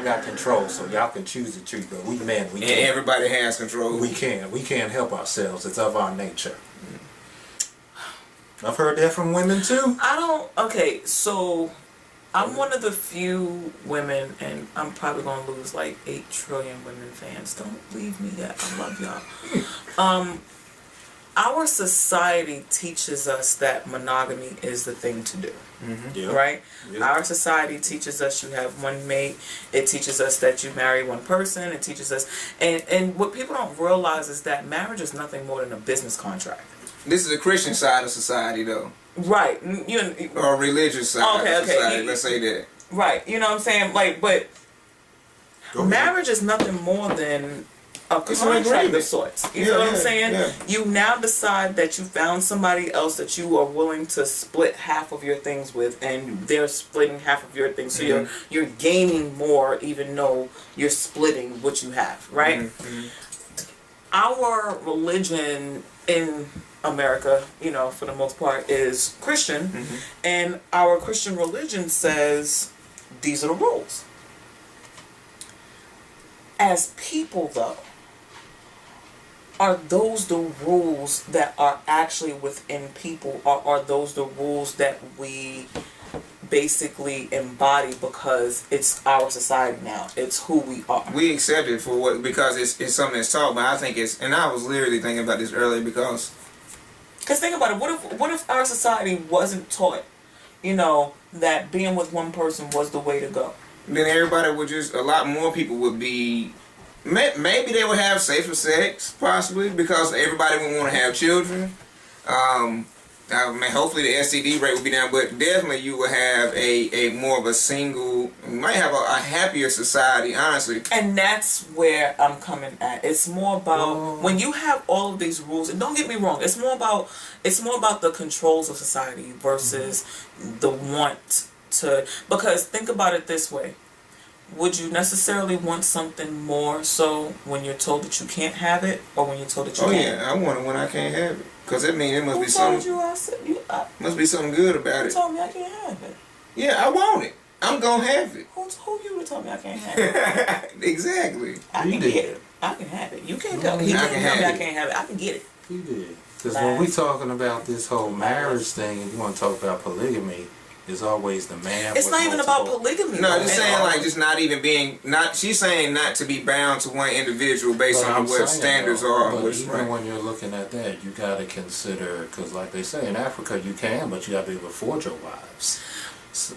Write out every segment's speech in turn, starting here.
got control, so y'all can choose the truth. But we men, we And can't. everybody has control. We can't help ourselves. It's of our nature. I've heard that from women too. Okay, so I'm one of the few women, and I'm probably gonna lose like 8 trillion women fans. Don't leave me yet. I love y'all. Our society teaches us that monogamy is the thing to do. Yeah. Right? Yeah. Our society teaches us you have one mate. It teaches us that you marry one person. It teaches us, and what people don't realize is that marriage is nothing more than a business contract. This is the Christian side of society, though. Right. Or religious side of society. Let's say that. Right. You know what I'm saying? Like, but marriage is nothing more than a contract of sorts. You know what I'm saying? Yeah. You now decide that you found somebody else that you are willing to split half of your things with, and they're splitting half of your things. So you're gaining more, even though you're splitting what you have. Right. Our religion in America, you know, for the most part, is Christian, and our Christian religion says these are the rules. As people, though, are those the rules that are actually within people, or are those the rules that we basically embody because it's our society now? It's who we are. We accept it for what, because it's something that's taught, but I think it's, and I was literally thinking about this earlier because think about it, what if our society wasn't taught, you know, that being with one person was the way to go? Then everybody would just, a lot more people would be, maybe they would have safer sex, possibly, because everybody would want to have children. I mean, hopefully the STD rate would be down, but definitely you would have a more of a single, you might have a happier society, honestly. And that's where I'm coming at. It's more about when you have all of these rules, and don't get me wrong, it's more about the controls of society versus the want to, because think about it this way. Would you necessarily want something more so when you're told that you can't have it, or when you're told that you can? Yeah, I want it when I can't have it. Because that means it must Who be told something. you Must be something good about Who it. told me I can't have it? Yeah, I want it. I'm gonna have it. Who you to tell me I can't have it? Exactly. I can get it. I can have it. You can't tell me. You can't tell me I can't have it. I can get it. You did. Because when we talking about this whole marriage thing, and you want to talk about polygamy, it's always the man. It's not even about polygamy. No, just saying like just not even being not. She's saying not to be bound to one individual based on what standards are. But even when you're looking at that, you got to consider, because like they say in Africa, you can, but you got to be able to afford your wives.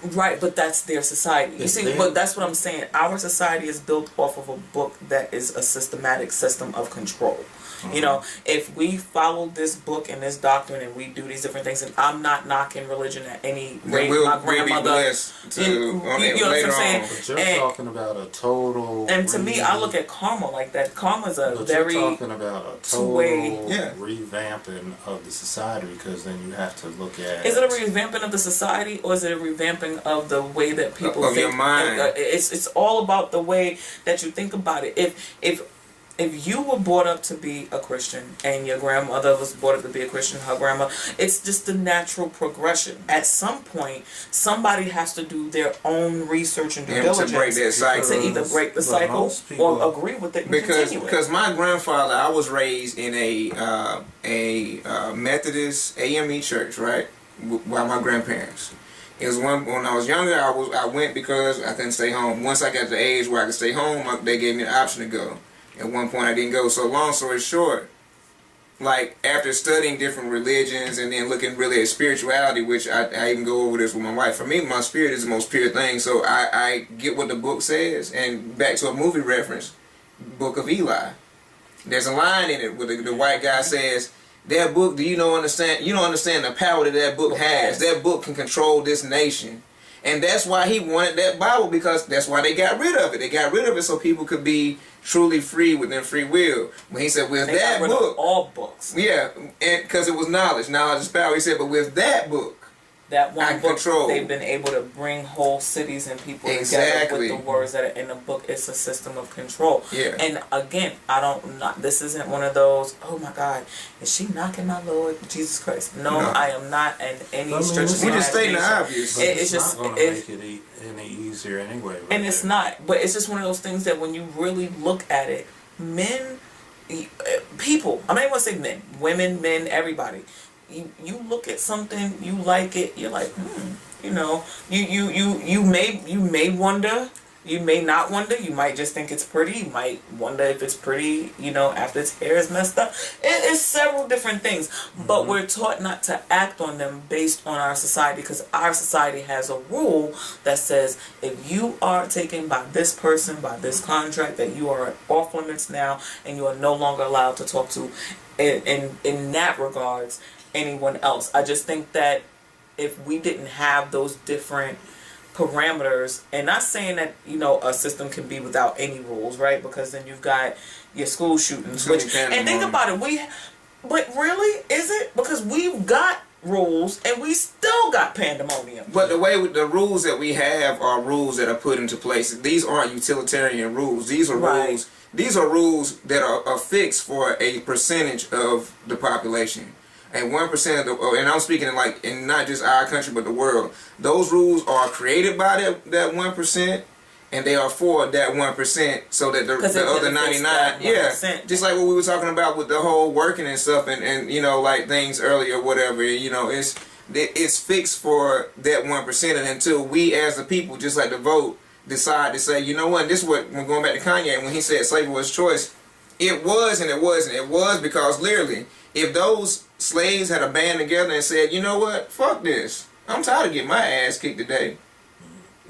Right, but that's their society. You see, but that's what I'm saying. Our society is built off of a book that is a systematic system of control. You know, if we follow this book and this doctrine and we do these different things, and I'm not knocking religion at any rate, my grandmother, you know what I'm saying? But you're talking about a total. And to me, I look at karma like that. Karma's a very. You're talking about a total revamping of the society, because then you have to look at. Is it a revamping of the society, or is it a revamping of the way that people of think? Your mind. It's all about the way that you think about it. If you were brought up to be a Christian and your grandmother was brought up to be a Christian, her grandma, it's just the natural progression. At some point, somebody has to do their own research and due diligence to break that cycle. to either break the cycle or agree with it and continue it. Because my grandfather, I was raised in a Methodist AME church, right, by my grandparents. It was when I was younger, I went because I couldn't stay home. Once I got to the age where I could stay home, they gave me the option to go. At one point I didn't go. So long story short, like after studying different religions and then looking really at spirituality, which I even go over this with my wife. For me, my spirit is the most pure thing. So I get what the book says. And back to a movie reference, Book of Eli. There's a line in it where the white guy says, that book, you don't understand the power that book has. That book can control this nation. And that's why he wanted that Bible, because that's why they got rid of it. They got rid of it so people could be truly free within free will. When he said, with that book, all books. Yeah, and because it was knowledge. Knowledge is power. He said, but with that book, that one and book, control. they've been able to bring whole cities and people Exactly. together with the words that are in the book. It's a system of control. Yeah. And again, this isn't one of those, oh my God, is she knocking my Lord Jesus Christ? No, I am not in any stretch of the we're just stating the imagination. obvious. It's just not going to make it any easier anyway. Right And it's not, but it's just one of those things that when you really look at it, people, I'm not even going to say men, women, men, everybody. You look at something, you like it, you're like, you know, you may wonder, you may not wonder, you might just think it's pretty, you might wonder if it's pretty, you know, after its hair is messed up. It's several different things, but we're taught not to act on them based on our society, because our society has a rule that says if you are taken by this person, by this contract, that you are off limits now, and you are no longer allowed to talk to, in that regards, anyone else. I just think that if we didn't have those different parameters, and not saying that, you know, a system can be without any rules, right? Because then you've got your school shootings, and think about it, but really, is it? Because we've got rules and we still got pandemonium. But the rules that we have are rules that are put into place. These aren't utilitarian rules. These are rules. These are rules that are fixed for a percentage of the population. And 1% of the, and I'm speaking in not just our country but the world. Those rules are created by that 1%, and they are for that 1%, so that the other 99, just like what we were talking about with the whole working and stuff, and you know, like things earlier, whatever. You know, it's fixed for that 1%, and until we as the people, just like the vote, decide to say, you know what, this is what, we're going back to Kanye when he said slavery was choice. It was and it wasn't. It was because literally, if those slaves had a band together and said, you know what, fuck this, I'm tired of getting my ass kicked today.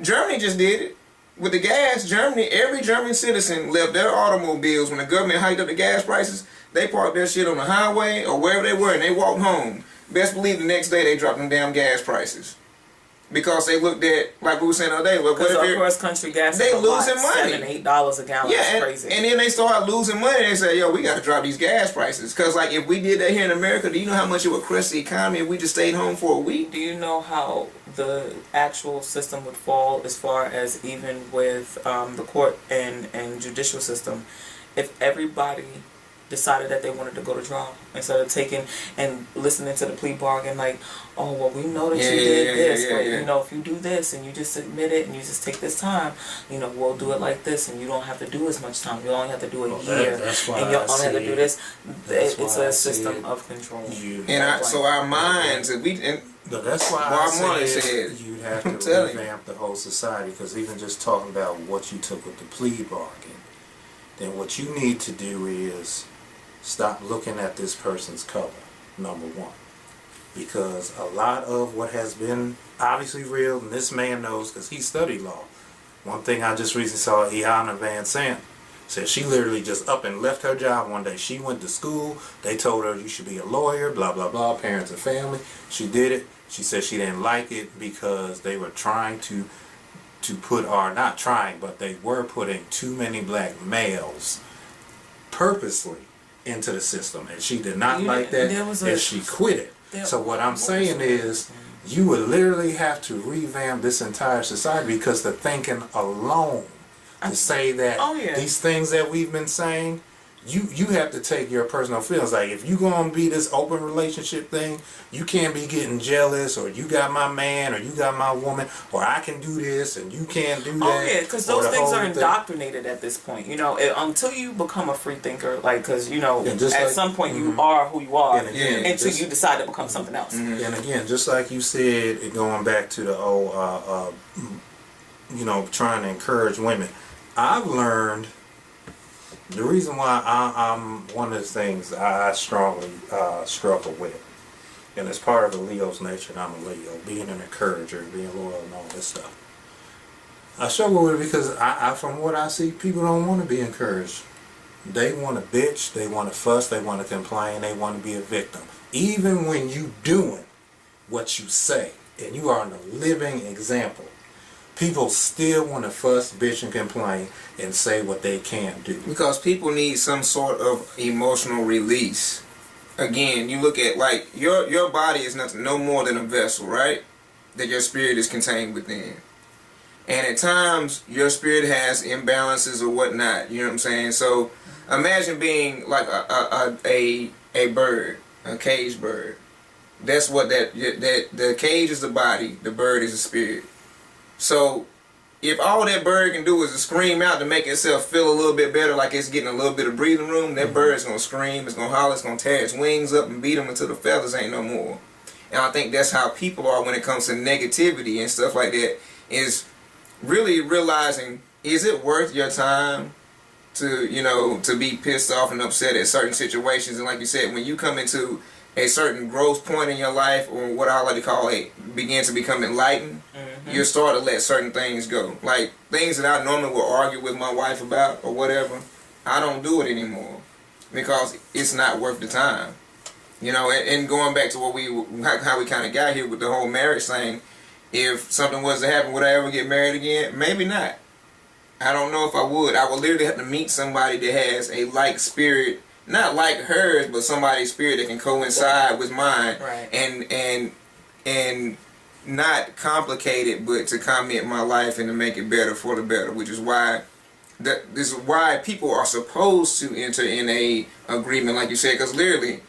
Germany just did it. With the gas, every German citizen left their automobiles when the government hiked up the gas prices. They parked their shit on the highway or wherever they were and they walked home. Best believe the next day they dropped them damn gas prices. Because they looked at, like we were saying the other day, look, what if cross country gas they losing money, $7-8 a gallon. Yeah, That's crazy. And then they start losing money. They say, yo, we got to drop these gas prices. Because like if we did that here in America, do you know how much it would crush the economy if we just stayed home for a week? Do you know how the actual system would fall as far as even with the court and judicial system if everybody decided that they wanted to go to trial instead of taking and listening to the plea bargain, like, oh, well, we know that you did this, but you know, if you do this and you just admit it and you just take this time, you know, we'll do it like this, and you don't have to do as much time. You only have to do a year, and you only have to do this. It's a system of control. So our minds, but that's why I said you'd have to revamp the whole society, because even just talking about what you took with the plea bargain, then what you need to do is stop looking at this person's cover, number one. Because a lot of what has been obviously real, and this man knows because he studied law. One thing I just recently saw, Iana Van Sant said she literally just up and left her job one day. She went to school. They told her you should be a lawyer, blah, blah, blah, parents and family. She did it. She said she didn't like it because they were trying to put, or not trying, but they were putting too many black males purposely into the system, and she did not like that, and she quit it. So what I'm saying is, you would literally have to revamp this entire society, because the thinking alone to say that these things that we've been saying, you have to take your personal feelings. Like, if you gonna be this open relationship thing, you can't be getting jealous, or you got my man, or you got my woman, or I can do this and you can't do that. Oh yeah, because those things are indoctrinated at this point. You know, until you become a free thinker, like, because you know, at some point you are who you are, until you decide to become something else. And again, just like you said, going back to the old, you know, trying to encourage women, I've learned. The reason why I'm one of the things I strongly struggle with, and it's part of the Leo's nature, and I'm a Leo, being an encourager, being loyal, and all this stuff. I struggle with it because I from what I see, people don't want to be encouraged. They want to bitch, they want to fuss, they want to complain, they want to be a victim. Even when you doing what you say, and you are a living example, people still want to fuss, bitch, and complain and say what they can't do. Because people need some sort of emotional release. Again, you look at, like, your body is nothing, no more than a vessel, right? that your spirit is contained within. And at times, your spirit has imbalances or whatnot. You know what I'm saying? So imagine being like a bird, a caged bird. That's what that the cage is the body, the bird is the spirit. So if all that bird can do is to scream out to make itself feel a little bit better, like it's getting a little bit of breathing room, that bird's gonna scream, it's gonna holler, it's gonna tear its wings up and beat them until the feathers ain't no more. And I think that's how people are when it comes to negativity and stuff like that, is really realizing, is it worth your time to, you know, to be pissed off and upset at certain situations? And like you said, when you come into a certain growth point in your life, or what I like to call begin to become enlightened, you start to let certain things go. Like things that I normally would argue with my wife about or whatever, I don't do it anymore because it's not worth the time. You know, and going back to how we kind of got here with the whole marriage thing, if something was to happen, would I ever get married again? Maybe not. I don't know if I would. I would literally have to meet somebody that has a like spirit, not like hers, but somebody's spirit that can coincide with mine, right. and not complicate it, but to comment my life and to make it better for the better, which is why this is why people are supposed to enter in a agreement, like you said, because literally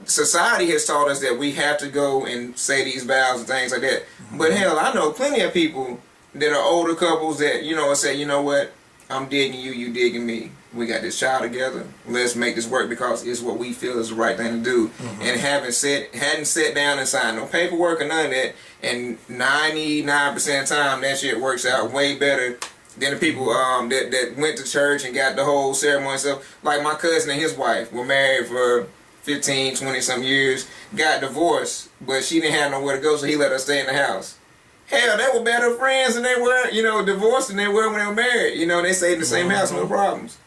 society has taught us that we have to go and say these vows and things like that. But hell, I know plenty of people that are older couples that, you know, say, you know what, I'm digging you, you digging me. We got this child together. Let's make this work because it's what we feel is the right thing to do. And hadn't sat down and signed no paperwork or none of that. And 99% of the time, that shit works out way better than the people that went to church and got the whole ceremony and stuff. Like my cousin and his wife were married for 15, 20 some years, got divorced, but she didn't have nowhere to go, so he let her stay in the house. Hell, they were better friends than they were, you know, divorced than they were when they were married. You know, they stayed in the same house, no problems.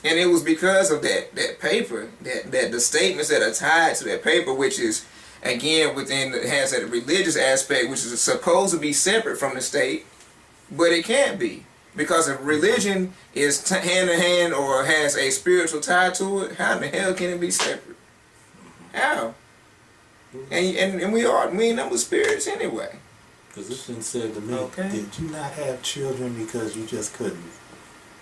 And it was because of that paper, that the statements that are tied to that paper, which is, again, has that religious aspect, which is supposed to be separate from the state, but it can't be. Because if religion is hand in hand or has a spiritual tie to it, how in the hell can it be separate? How? And we ain't number spirits anyway. Because this thing said to me, did you not have children because you just couldn't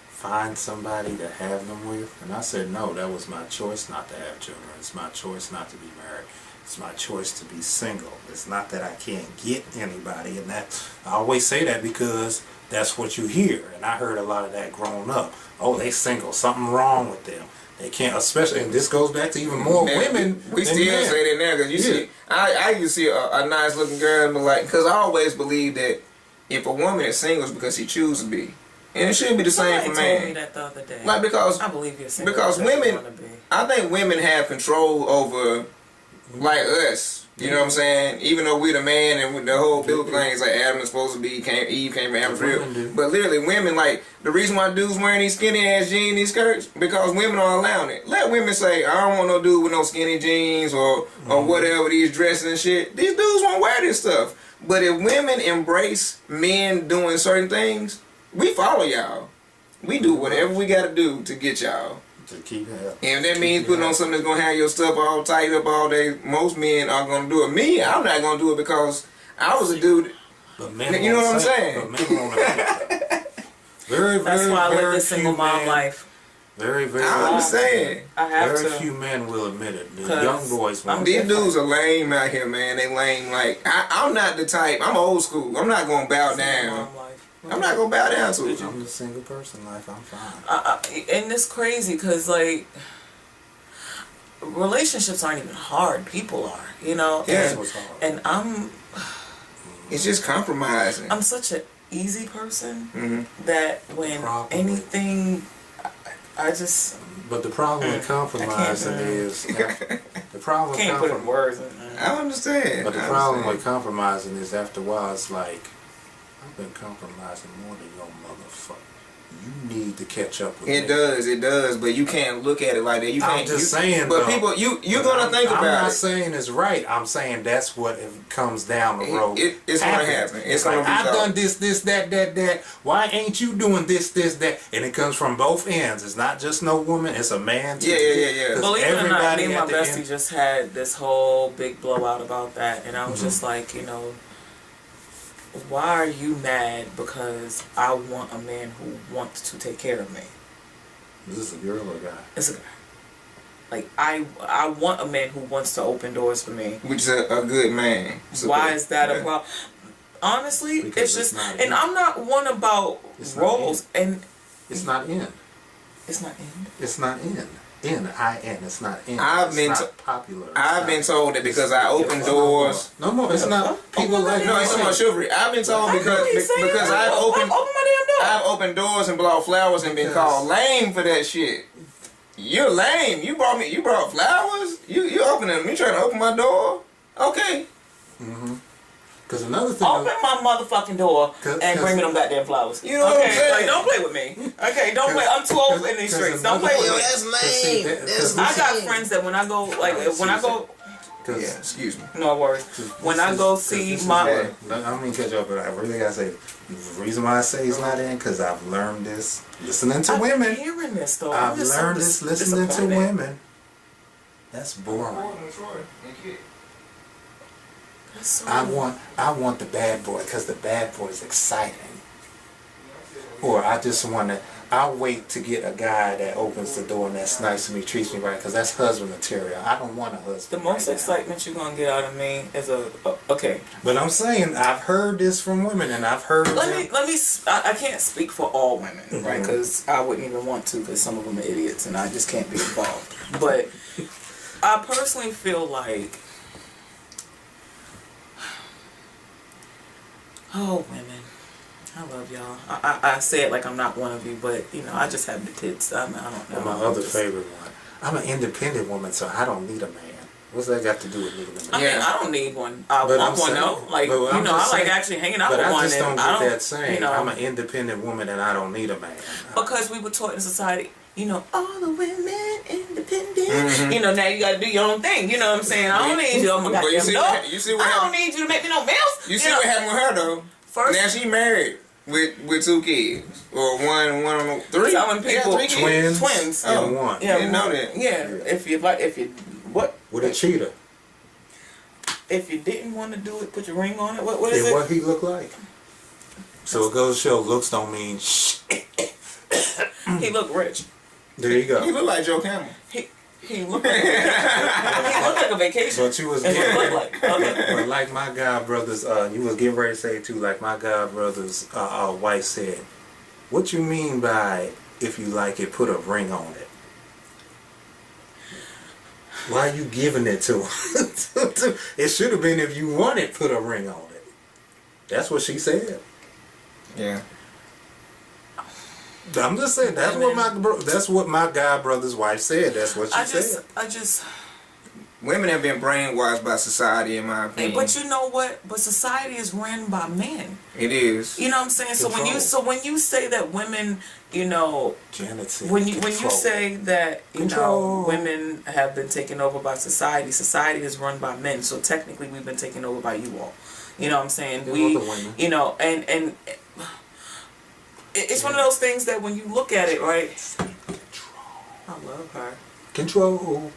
find somebody to have them with? And I said, no, that was my choice not to have children. It's my choice not to be married. It's my choice to be single. It's not that I can't get anybody. And that I always say that because that's what you hear. And I heard a lot of that growing up. Oh, they single. Something wrong with them. They can't, especially, and this goes back to even more women. We still say that now because you see, I used to see a nice looking girl, but like, because I always believe that if a woman is single, it's because she chooses to be, and it should be the same for men. Told me that the other day. Like because I believe you're single because women, I think women have control over like us. You know what I'm saying? Even though we're the man and the whole biblical thing is like Adam is supposed to be, Eve came from Adam's rib. But literally women, like, the reason why dudes wearing these skinny ass jeans, these skirts, because women are allowing it. Let women say, I don't want no dude with no skinny jeans or whatever, these dresses and shit. These dudes won't wear this stuff. But if women embrace men doing certain things, we follow y'all. We do whatever we gotta do to get y'all. To keep it up. And that means putting on something that's gonna have your stuff all tight up all day. Most men are gonna do it. Me, I'm not gonna do it because I was a dude. But men, you know what I'm saying? But men very, that's why I live this single mom life. Very, very. I understand. I have very to. few men will admit it. The young boys won't. These dudes are lame out here, man. They lame. Like I'm not the type. I'm old school. I'm not gonna bow down. I'm not gonna bow down to it. I'm the single person life. I'm fine. And it's crazy because like relationships aren't even hard. People are, you know. Yeah. And it's just compromising. I'm such an easy person that when anything, I just. But the problem with compromising is the problem. Can't put in words. I understand. But the problem with compromising is after a while it's like, I've been compromising more than your motherfucker. You need to catch up with me. It does, but you can't look at it like that. You can't. I'm just saying, but though, people, you're gonna think about it. I'm not saying it's right. I'm saying that's what it comes down the road. It's gonna happen. It's like, gonna be I've done this, that. Why ain't you doing this, that? And it comes from both ends. It's not just no woman. It's a man too. Yeah. Believe it or not, me and my bestie just had this whole big blowout about that, and I was just like, you know, why are you mad because I want a man who wants to take care of me? Is this a girl or a guy? It's a guy. Like, I want a man who wants to open doors for me. Which is a good man. Why is that a problem? Honestly, because it's just, and I'm not one about roles, and it's not in. It's not in. It's not in. N-I-N. It's not in. I've been popular. I've been told that because I open doors. No, it's not. People like no, it's about chivalry. I've been told because I've opened doors and brought flowers and been called lame for that shit. You're lame. You brought flowers. You opening them. You trying to open my door? Okay. Because another thing. Open my motherfucking door and bring me them goddamn flowers. You know what I'm saying? Like, don't play with me. Okay, don't play. I'm too old in these streets. Don't play with me. That's lame. I got friends that when I go, Yeah, excuse me. No worries. When I go see my... I mean, catch up, but I really gotta say, the reason why I say it's not in, because I've learned this listening to women. I'm hearing this, though. I've learned this listening to women. That's boring. I want the bad boy, because the bad boy is exciting. Or I just want to... I'll wait to get a guy that opens the door and that's nice to me, treats me right, because that's husband material. I don't want a husband. The most excitement you're going to get out of me is okay. But I'm saying, I've heard this from women, and I've heard... I can't speak for all women, right, because I wouldn't even want to, because some of them are idiots, and I just can't be involved. But I personally feel like... Oh, women. I love y'all. I say it like I'm not one of you, but, you know, I just have the tits. I don't know. My other favorite one. I'm an independent woman, so I don't need a man. What's that got to do with needing a man? I mean, I don't need one. I want one, though. Like, you know, I like actually hanging out with one. But I just don't get that saying. You know, I'm an independent woman and I don't need a man. Because we were taught in society, you know, all the women independent. You know, now you got to do your own thing. You know what I'm saying? I don't need you. Oh my goddamn I don't need you to make me no meals. You see what happened with her, though? First, now she married. With 2 kids or one on the 3. Telling people twins. Oh, one. Yeah, didn't know that. Yeah, if you what? With a cheetah. If you didn't want to do it, put your ring on it. What is and it? What he look like. So it goes to show looks don't mean shit. He looked rich. There you go. He looked like Joe Camel. He looked like a vacation. But you was but like my god brothers, you was getting ready to say too, like my god brothers wife said, what you mean by if you like it, put a ring on it? Why are you giving it to him? It should have been if you want it, put a ring on it. That's what she said. Yeah. I'm just saying that's what my god brother's wife said. That's what she said. Women have been brainwashed by society, in my opinion. But you know what? But society is ran by men. It is. You know what I'm saying? So when you say that women, you know, when you say that women have been taken over by society, society is run by men. So technically, we've been taken over by you all. You know what I'm saying? You know, and it's one of those things that when you look at it, right? I love her. Control.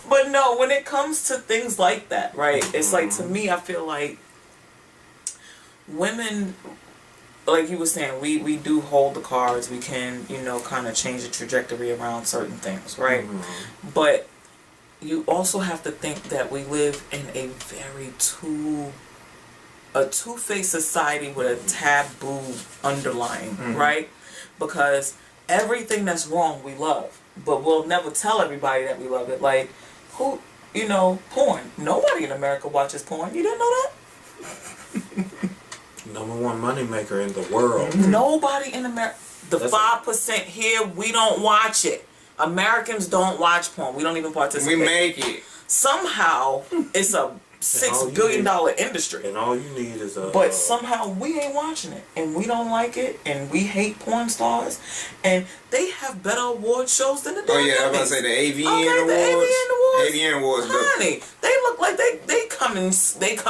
But no, when it comes to things like that, right? It's like, to me, I feel like women, like you were saying, we do hold the cards. We can, you know, kind of change the trajectory around certain things, right? But you also have to think that we live in a very two-faced society with a taboo underlying, right? Because everything that's wrong we love, but we'll never tell everybody that we love it. Like, who, you know, porn. Nobody in America watches porn. You didn't know that? #1 moneymaker in the world. Nobody in America. The 5% here, we don't watch it. Americans don't watch porn. We don't even participate. We make it. Somehow, it's a $6 billion industry. And all you need is a... But somehow we ain't watching it. And we don't like it. And we hate porn stars. And they have better award shows than the damn I was about to say the AVN Awards. The AVN Awards. Honey, they look like they come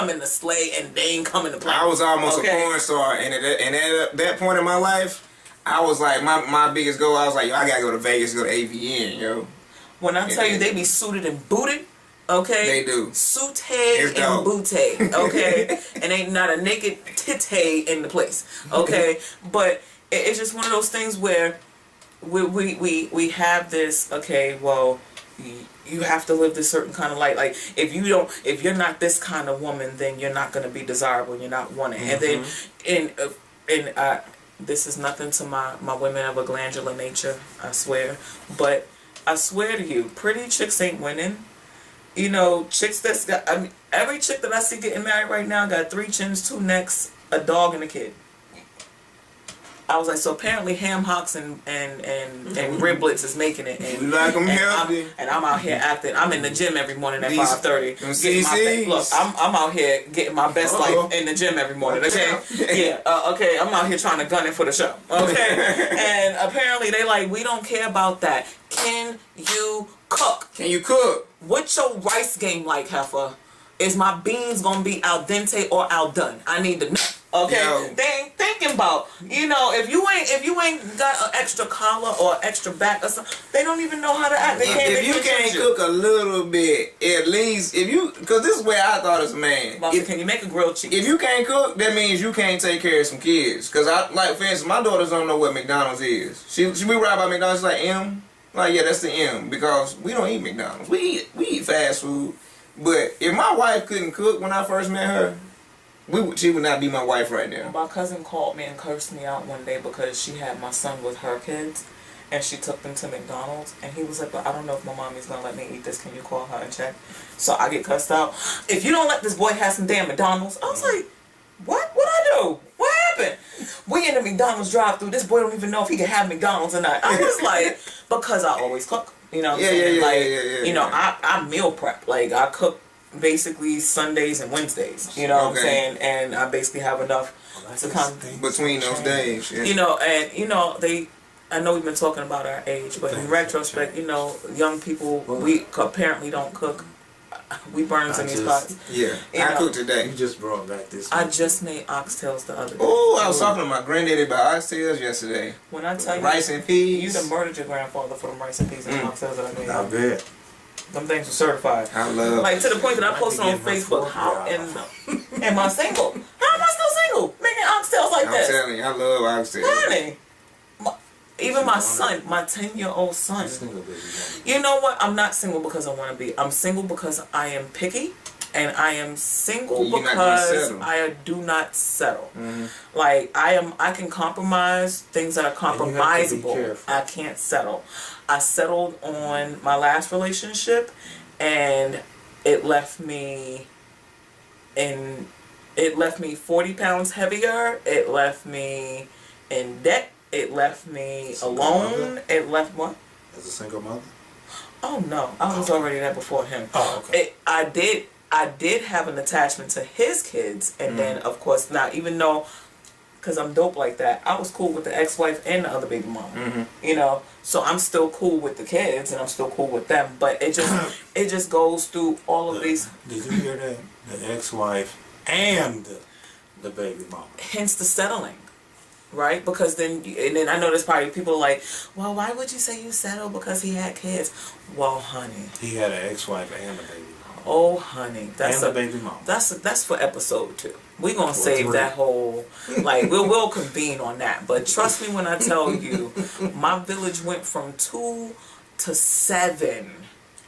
in to slay and they ain't coming to play. I was almost a porn star. And at that point in my life, I was like, my biggest goal, I was like, yo, I gotta go to Vegas to go to AVN, yo. When I tell you they be suited and booted, Okay? They do. Sute and booty. Okay? And ain't not a naked titty in the place. Okay? But it's just one of those things where we have this, okay, well, you have to live this certain kind of life. Like, if you're not this kind of woman, then you're not going to be desirable, you're not wanted. Mm-hmm. And then, this is nothing to my women of a glandular nature, I swear. But I swear to you, pretty chicks ain't winning. You know, chicks that's got, I mean, every chick that I see getting married right now got 3 chins, 2 necks, a dog, and a kid. I was like, so apparently ham hocks and riblets is making it. And, we like them healthy. And I'm out here acting. I'm in the gym every morning at 5:30. Look, I'm out here getting my best life in the gym every morning. Okay, yeah. Okay, I'm out here trying to gun it for the show. Okay, and apparently they like, we don't care about that. Can you cook? Can you cook? What's your rice game like, heifer? Is my beans gonna be al dente or al done? I need to know. Okay, yo. They ain't thinking about, you know, if you ain't got an extra collar or extra back or something, they don't even know how to act. If you can't cook a little bit, at least because this is where I thought as a man. Can you make a grilled cheese? If you can't cook, that means you can't take care of some kids. Because like for instance, my daughters don't know what McDonald's is. She be right by McDonald's, she's like, M? Like, yeah, that's the M, because we don't eat McDonald's. We eat fast food. But if my wife couldn't cook when I first met her, she would not be my wife right now. My cousin called me and cursed me out one day because she had my son with her kids, and she took them to McDonald's, and he was like, but I don't know if my mommy's gonna let me eat this. Can you call her and check? So I get cussed out. If you don't let this boy have some damn McDonald's, I was like, what? What'd I do? What happened? We in the McDonald's drive-thru. This boy don't even know if he can have McDonald's or not. I was like, because I always cook. You know what I'm saying? Like, you know, I meal prep. Like, I cook basically Sundays and Wednesdays. You know what I'm saying? And I basically have enough to come between those days. Yeah. You know, and, you know, I know we've been talking about our age, but in retrospect, you know, young people, we apparently don't cook. We burns in these pots. Yeah, I cooked today. You just brought back this. I just made oxtails the other day. Oh, I was talking to my granddaddy about oxtails yesterday. When I tell you, rice and peas. You done murdered your grandfather for them rice and peas and oxtails that I made. I bet. Them things are certified. I love. Like, to the point that I posted on Facebook, how am I single? How am I still single? Making oxtails like this. I'm telling you, I love oxtails. Honey. Even my son, my 10-year-old son. You know what? I'm not single because I want to be. I'm single because I am picky. And I am single because I do not settle. Mm-hmm. Like, I can compromise things that are compromisable. I can't settle. I settled on my last relationship, and it left me 40 pounds heavier. It left me in debt. It left me alone. It left what? As a single mother? Oh no, I was already there before him. Oh, okay. I did have an attachment to his kids, and then of course now, even though, because I'm dope like that, I was cool with the ex-wife and the other baby mama. Mm-hmm. You know, so I'm still cool with the kids, and I'm still cool with them. But it just goes through all of these. Did you hear that? The ex-wife and the baby mama. Hence the settling. Right? Because then I know there's probably people like, well, why would you say you settled because he had kids? Well, honey. He had an ex-wife and a baby mama. Oh, honey. That's and a baby mama. That's for episode 2. We're going to save that whole, like, we'll convene on that. But trust me when I tell you, my village went from 2 to 7.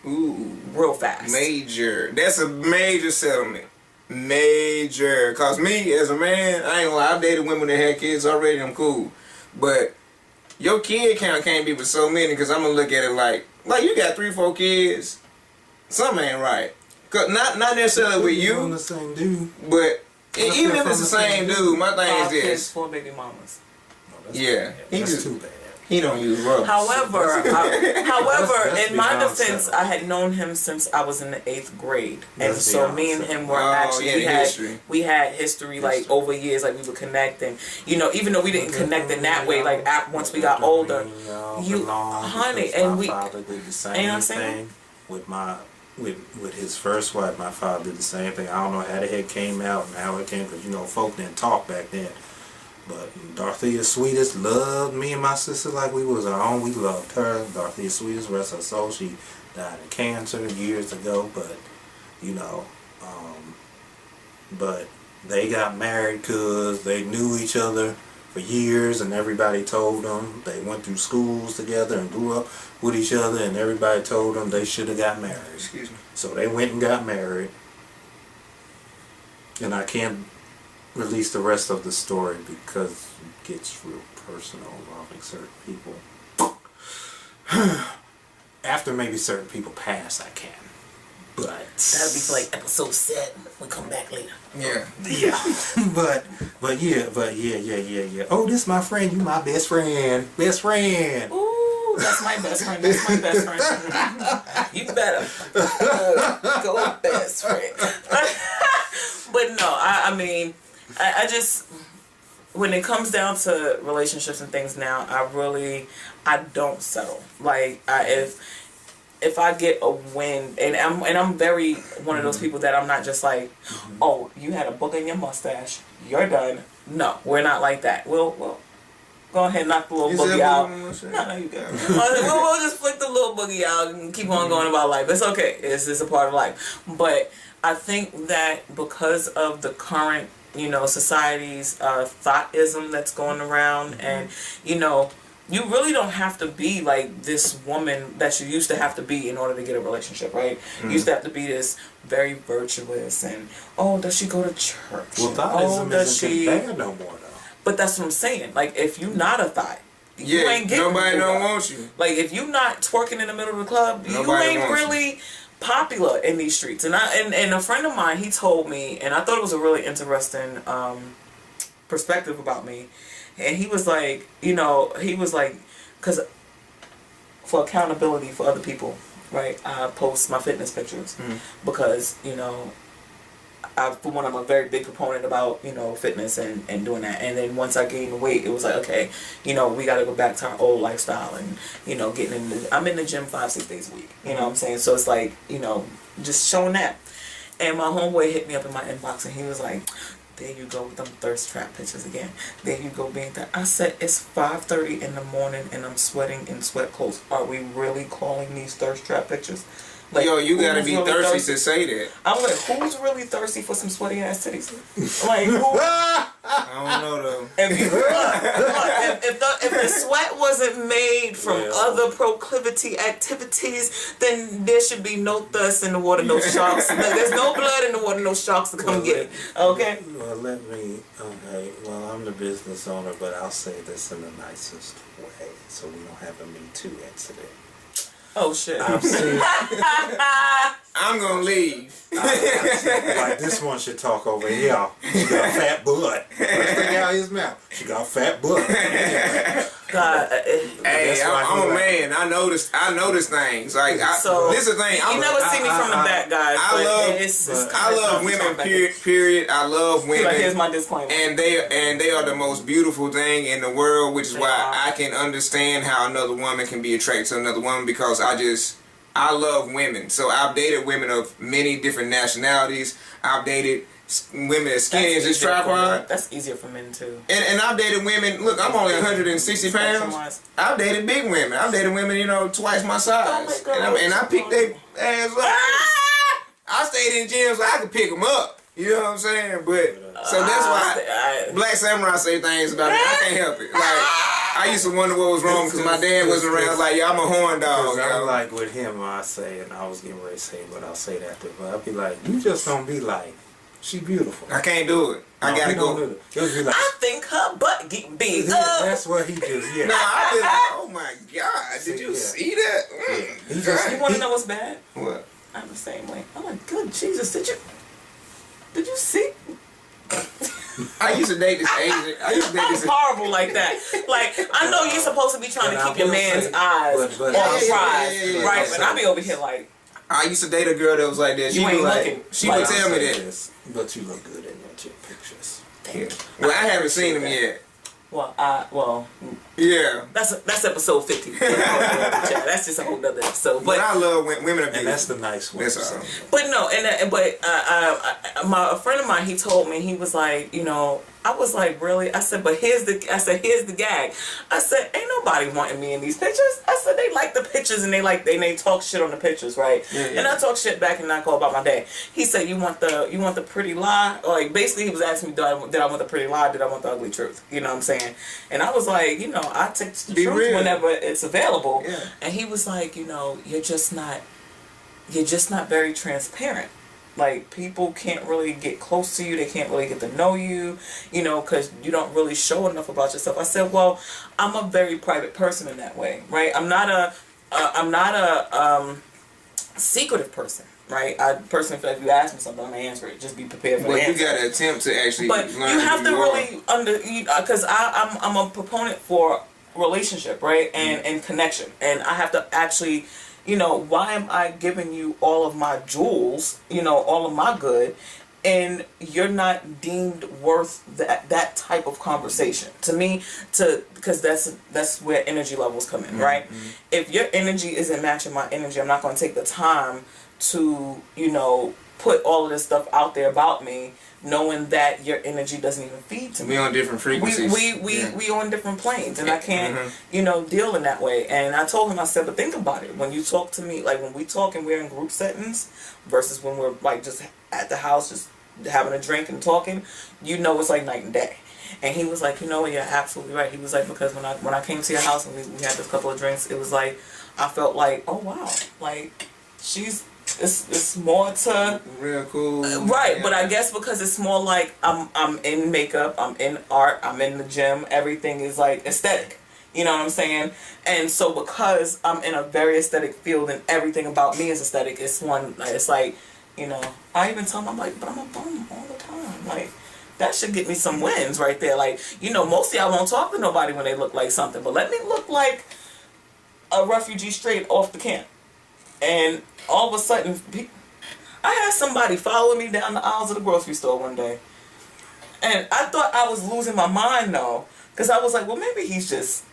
Ooh. Real fast. Major. That's a major settlement. Major. Cause me as a man, I ain't gonna lie, I've dated women that had kids already, I'm cool. But your kid count can't be with so many, cause I'm gonna look at it like you got 3-4 kids, something ain't right. Cause not necessarily with you, on the same dude. But even if it's the same dude, my thing is this. 5 kids, 4 baby mamas. No, yeah. That's too bad. He don't use rubbers. However, let's in my defense, I had known him since I was in the 8th grade, and so me and him were we had history like over years, like we would connect, and you know, even though we didn't connect in that way, like once we got older, honey, and we. My father did the same thing with his first wife. My father did the same thing. I don't know how the heck came out and how it came, because you know, folk didn't talk back then. But Dorothea Sweetest loved me and my sister like we was our own. We loved her. Dorothea Sweetest, rest her soul, she died of cancer years ago, but you know, but they got married because they knew each other for years, and everybody told them they went through schools together and grew up with each other, and everybody told them they should have got married. Excuse me. So they went and got married, and I can't release the rest of the story because it gets real personal involving certain people. After maybe certain people pass, I can. But that'll be for like episode 7. We'll come back later. Yeah. Yeah. but yeah. Oh, this my friend. You my best friend. Best friend. Ooh, that's my best friend. That's my best friend. You better go best friend. But no, I mean, I just, when it comes down to relationships and things now, I don't settle. Like, if I get a win, and I'm very one of those people that I'm not just like, oh, you had a book in your mustache, you're done. No, we're not like that. We'll go ahead and knock the little boogie out. No, you good. We'll just flick the little boogie out and keep on going about life. It's okay. It's a part of life. But I think that because of the current, society's thoughtism that's going around, and you really don't have to be like this woman that you used to have to be in order to get a relationship, right? You used to have to be this very virtuous, and does she go to church? Well, thoughtism isn't bad no more, though. But that's what I'm saying. Like, if you not a thought, you ain't getting nobody don't want you. Like, if you not twerking in the middle of the club, Nobody you ain't really popular in these streets. And a friend of mine, he told me, and I thought it was a really interesting perspective about me. And he was like, because for accountability for other people, right, I post my fitness pictures because, for one, I'm a very big proponent about, fitness and doing that. And then once I gained the weight, it was like, okay, we got to go back to our old lifestyle and, I'm in the gym 5-6 days a week, you know what I'm saying? So it's like, just showing that. And my homeboy hit me up in my inbox and he was like, there you go with them thirst trap pictures again. There you go being that. I said, it's 5:30 in the morning and I'm sweating in sweat clothes. Are we really calling these thirst trap pictures? Like, yo, you gotta be really thirsty to say that. I'm like, who's really thirsty for some sweaty ass titties? Like, who? I don't know though. If the sweat wasn't made from other proclivity activities, then there should be no thirst in the water, no sharks. There's no blood in the water, no sharks to come get it. Okay? Well, I'm the business owner, but I'll say this in the nicest way so we don't have a Me Too incident. Oh shit. I'm gonna leave. Like this one should talk over here. She got fat butt. First thing out his mouth. She got fat butt. God, hey, I'm a man. I noticed things. Like, this is the thing. You never see me from the back, guys. I love women. Period. I love women. Like, here's my disclaimer. And they are the most beautiful thing in the world, which is why I can understand how another woman can be attracted to another woman, because I love women. So I've dated women of many different nationalities. I've dated women as skinny as this tripod. That's easier for men too. And I've dated women. Look, I'm only 160 pounds. I've dated big women. I've dated women, twice my size. And I picked their ass up. I stayed in gyms so I could pick them up. You know what I'm saying? But so that's why Black Samurai say things about me. I can't help it. Like, I used to wonder what was wrong because my dad wasn't around. Like, I'm a horn dog. I'm like with him. I say, and I was getting ready to say, but I'll say that too. But I'll be like, you just don't be like, she beautiful. I can't do it. I gotta go. Like, I think her butt get big. That's what he just. Yeah. No, I be like, oh my god, did you see that? You want to know what's bad? What? I'm the same way. I'm like, good Jesus, did you see? I used to date this Asian. I'm horrible like that. Like, I know you're supposed to be trying to keep your man's eyes on the prize, right? But I be over here like. I used to date a girl that was like that. She would tell me that. But you look good in your chick pictures. Thank you. Well, I haven't seen them yet. Yeah. That's episode 50. That's just a whole other episode. But I love women, and that's the nice one. But no, a friend of mine, he told me, he was like, I was like, really? I said, but here's the gag. I said, ain't nobody wanting me in these pictures. I said, they like the pictures and they talk shit on the pictures, right? Yeah. And I talk shit back and I go about my day. He said, you want the pretty lie? Or like, basically he was asking me, did I want the pretty lie? Did I want the ugly truth? You know what I'm saying? And I was like, I take the truth whenever it's available. Yeah. And he was like, you're just not very transparent. Like, people can't really get close to you. They can't really get to know you, because you don't really show enough about yourself. I said, well, I'm a very private person in that way, right? I'm not a secretive person, right? I personally feel like if you ask me something, I'm going to answer it. Just be prepared for the answer. But you got to attempt to actually learn. But you have to really because I'm a proponent for relationship, right? And connection. And I have to actually... why am I giving you all of my jewels, all of my good, and you're not deemed worth that type of conversation? To me, because that's where energy levels come in, right? Mm-hmm. If your energy isn't matching my energy, I'm not going to take the time to, put all of this stuff out there about me, knowing that your energy doesn't even feed to me. We on different frequencies. We on different planes, and I can't, deal in that way. And I told him, I said, but think about it. When you talk to me, like when we talk and we're in group settings versus when we're like just at the house, just having a drink and talking, it's like night and day. And he was like, you're absolutely right. He was like, because when I came to your house and we had this couple of drinks, it was like, I felt like, oh wow, like it's more to real cool, right? Yeah. But I guess because it's more like I'm in makeup, I'm in art, I'm in the gym. Everything is like aesthetic. You know what I'm saying? And so because I'm in a very aesthetic field and everything about me is aesthetic, it's like, I even tell him, I'm like, but I'm a bum all the time. Like, that should get me some wins right there. Like, mostly I won't talk to nobody when they look like something, but let me look like a refugee straight off the camp. And all of a sudden, I had somebody following me down the aisles of the grocery store one day. And I thought I was losing my mind, though. Because I was like, well, maybe he's just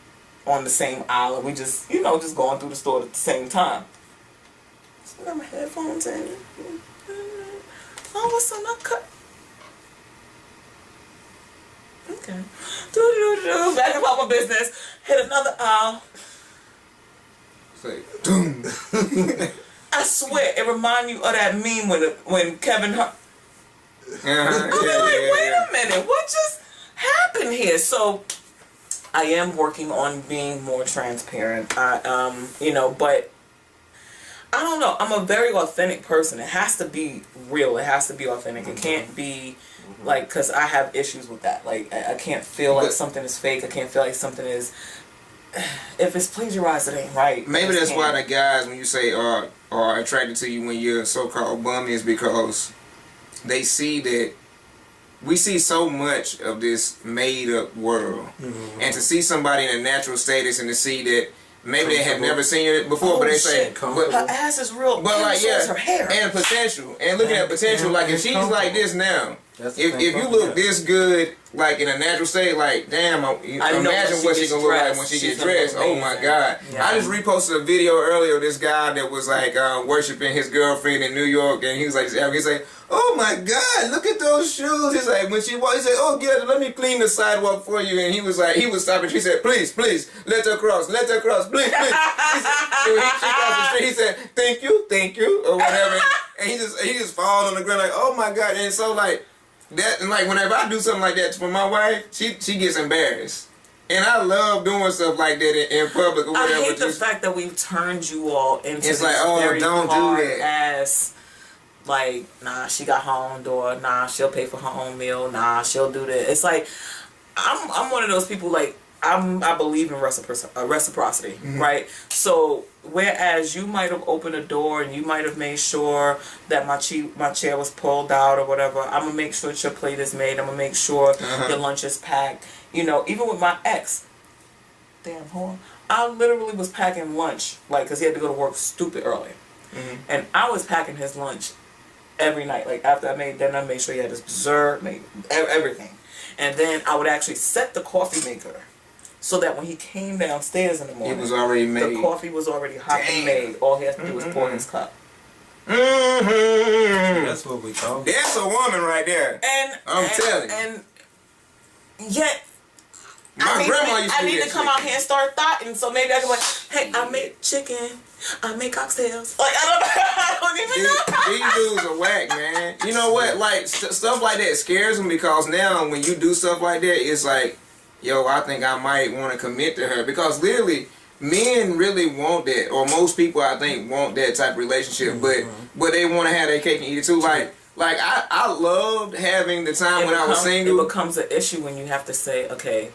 on the same aisle and we just, just going through the store at the same time. So I got my headphones in. All of a sudden, I cut. Okay. Back about my business. Hit another aisle. Doom. I swear, it reminds you of that meme when Kevin Hart. I'm wait a minute, what just happened here? So, I am working on being more transparent. But I don't know. I'm a very authentic person. It has to be real. It has to be authentic. It can't be like, because I have issues with that. Like, I can't feel like something is fake. I can't feel like something is. If it's plagiarized, it ain't right. Maybe that's why the guys, when you say are attracted to you when you're so-called bum, is because they see that we see so much of this made-up world, and to see somebody in a natural status and to see that maybe they have never seen it before, but they say, but her ass is real. But like, her hair and potential, and looking at potential, like if she's like this now, if you look this good, like in a natural state, like damn, imagine what she's gonna look like when she gets dressed. Oh my God! Yeah. I just reposted a video earlier of this guy that was like worshiping his girlfriend in New York, and he was like, oh my God, look at those shoes. He's like, when she walked, he said, oh yeah, let me clean the sidewalk for you. And he was stopping. He said, please, let her cross, please. He said, thank you, or whatever. And he just falls on the ground like, oh my God. And so like that, and like whenever I do something like that for my wife, she gets embarrassed. And I love doing stuff like that in public or whatever. I hate the fact that we've turned you all into it's like, oh, very don't do that. Ass. Like, nah, she got her own door. Nah, she'll pay for her own meal. Nah, she'll do that. It's like, I'm one of those people, like, I believe in reciprocity, right? So, whereas you might have opened a door and you might have made sure that my chair was pulled out or whatever, I'm going to make sure that your plate is made. I'm going to make sure your lunch is packed. Even with my ex, damn, hold on. I literally was packing lunch, like, because he had to go to work stupid early. And I was packing his lunch every night. Like, after I made sure he had his dessert, made everything. And then I would actually set the coffee maker so that when he came downstairs in the morning, it was already made. The coffee was already hot and made. All he has to do is pour his cup. That's what we call. That's a woman right there. And I'm telling you. And Yet, My grandma used to I need to come out here and start thoughting, so maybe I can be like, hey, I make chicken, I make oxtails. Like, I don't even know. These dudes are whack, man. You know what? Like, stuff like that scares them because now when you do stuff like that, it's like, yo, I think I might want to commit to her. Because literally, men really want that, or most people, I think, want that type of relationship, but they want to have their cake and eat it too. Like I loved having the time when I was single. It becomes an issue when you have to say, okay,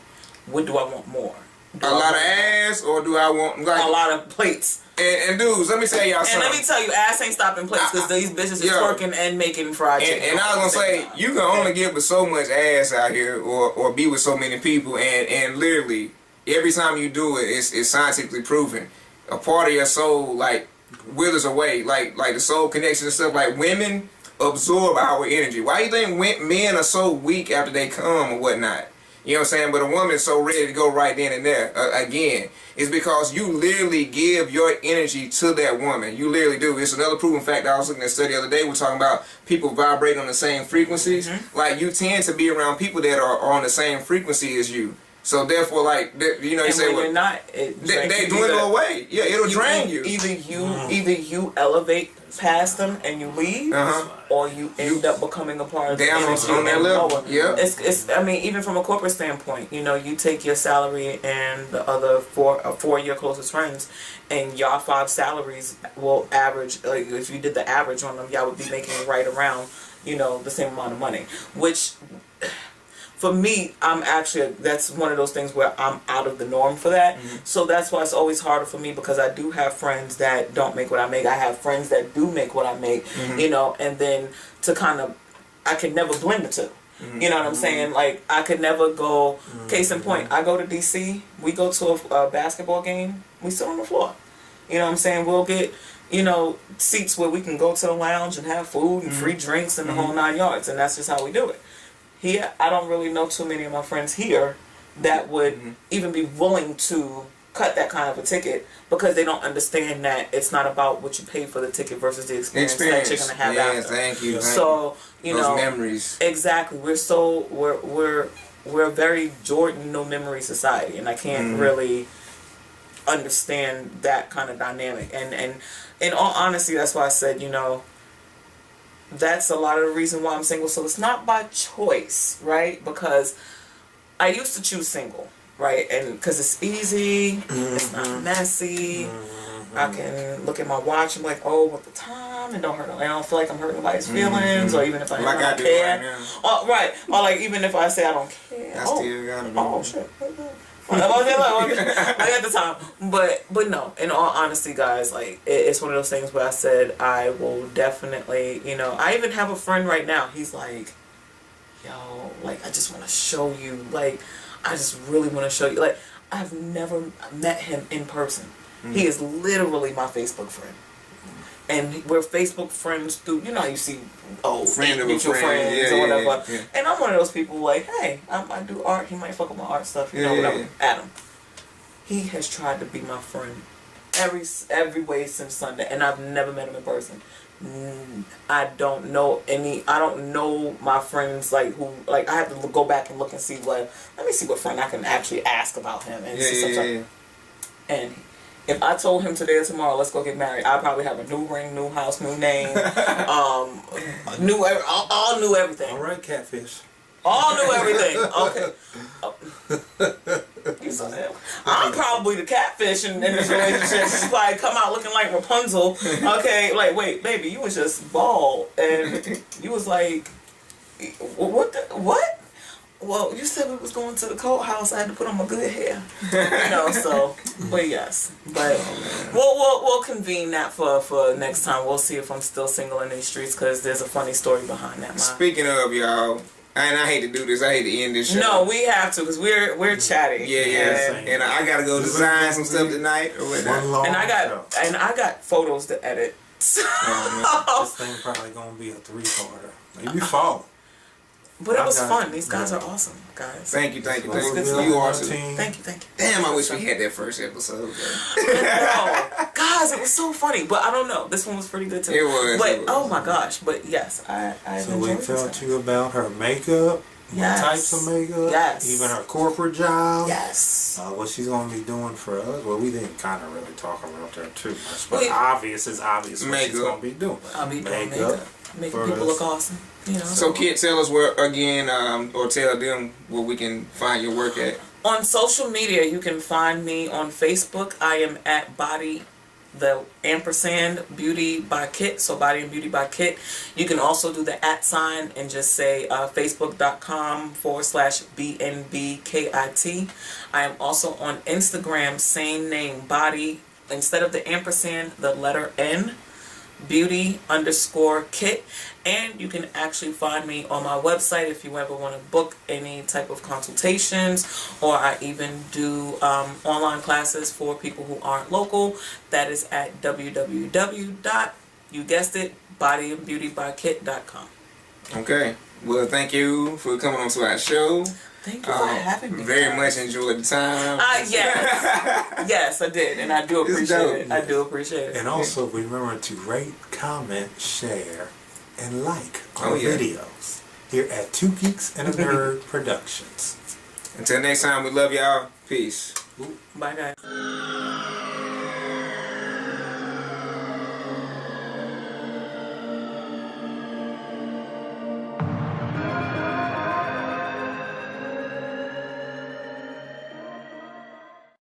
what do I want more? A lot of ass, or do I want like a lot of plates? And dudes, let me tell y'all something. And let me tell you, ass ain't stopping plates because these bitches is twerking and making fried chicken. And I was gonna say, you can only give with so much ass out here, or be with so many people, and literally every time you do it, it's scientifically proven. A part of your soul like withers away, like the soul connection and stuff. Like women absorb our energy. Why do you think men are so weak after they come or whatnot? You know what I'm saying? But a woman is so ready to go right then and there. Again, it's because you literally give your energy to that woman. You literally do. It's another proven fact. I was looking at a study the other day. We're talking about people vibrating on the same frequencies. Mm-hmm. Like, you tend to be around people that are on the same frequency as you. So therefore, like, you know, you say, well, not, they dwindle away. Yeah, it'll drain you. Either you elevate past them and you leave, or you end up becoming a part of the energy on that level. Yeah, it's. I mean, even from a corporate standpoint, you know, you take your salary and the other four of your closest friends, and y'all 5 salaries will average. Like, if you did the average on them, y'all would be making right around, you know, the same amount of money, which. For me, that's one of those things where I'm out of the norm for that. Mm-hmm. So that's why it's always harder for me, because I do have friends that don't make what I make. I have friends that do make what I make, you know, and then I could never blend the two. Mm-hmm. You know what I'm saying? Like, I could never go, case in point, I go to DC, we go to a basketball game, we sit on the floor. You know what I'm saying? We'll get, you know, seats where we can go to the lounge and have food and free drinks and the whole 9 yards, and that's just how we do it. Here, I don't really know too many of my friends here that would even be willing to cut that kind of a ticket, because they don't understand that it's not about what you pay for the ticket versus the experience that you're going to have after. Thank you. So, you those know, memories. Exactly. We're a very Jordan no memory society, and I can't really understand that kind of dynamic. And in all honesty, that's why I said, you know, that's a lot of the reason why I'm single. So it's not by choice, right? Because I used to choose single, right? And because it's easy, it's not messy. I can look at my watch and be like, oh, what the time? And I don't feel like I'm hurting nobody's feelings, or even if I don't care. Right. Or like, even if I say I don't care. I still got it. Oh, shit. I got the time, but no. In all honesty, guys, like it's one of those things where I said I will definitely, you know. I even have a friend right now. He's like, yo, like I just want to show you, like I just really want to show you. Like I've never met him in person. He is literally my Facebook friend. And we're Facebook friends through, you know, you see mutual friends or whatever. Yeah. And I'm one of those people like, hey, I do art. He might fuck with my art stuff, you know, whatever. Adam. He has tried to be my friend every way since Sunday, and I've never met him in person. I don't know my friends who I have to go back and look and see let me see what friend I can actually ask about him and see something. And if I told him today or tomorrow, let's go get married, I'd probably have a new ring, new house, new name, all new everything. All right, catfish. All new everything. Okay. You saw that? I'm probably the catfish in this relationship. She's like, come out looking like Rapunzel. Okay, like, wait, baby, you was just bald. And you was like, what? Well, you said we was going to the court house. I had to put on my good hair, you know. So, but yes, but we'll convene that for next time. We'll see if I'm still single in these streets, because there's a funny story behind that. Speaking of, y'all, and I hate to do this. I hate to end this show. No, we have to, because we're chatty. Yeah. And I gotta go design some stuff tonight or whatever. And I got photos to edit. This thing probably gonna be a 3-parter, maybe 4. But it was fun. These guys are awesome, guys. Thank you. You are too. Thank you. Damn, I wish we had that first episode. Guys, it was so funny. But I don't know. This one was pretty good too. It was. But oh my gosh. But yes, I so we felt you about her makeup. Yes. types of makeup. Yes. Even her corporate job. Yes. What she's going to be doing for us. Well, we didn't kind of really talk about that too much. But Well, obvious is obvious what she's Makeup. going to be doing. I'll be doing makeup. Making people look awesome. You know. So, Kid, tell us where, again, or tell them where we can find your work at. On social media, you can find me on Facebook. I am at Beauty by Kit, so Body and Beauty by Kit. You can also do the @ and just say facebook.com/BNBKIT. I am also on Instagram, same name, Body, instead of the ampersand, the letter N, Beauty_Kit. And you can actually find me on my website if you ever want to book any type of consultations, or I even do online classes for people who aren't local. That is at bodyandbeautybykit.com. Okay. Well, thank you for coming on to our show. Thank you for having me. Very much enjoyed the time. Yes, I did, and I do appreciate it. I do appreciate it. And also remember to rate, comment, share, and like our videos here at Two Geeks and a Nerd Productions. Until next time, we love y'all. Peace. Bye, guys.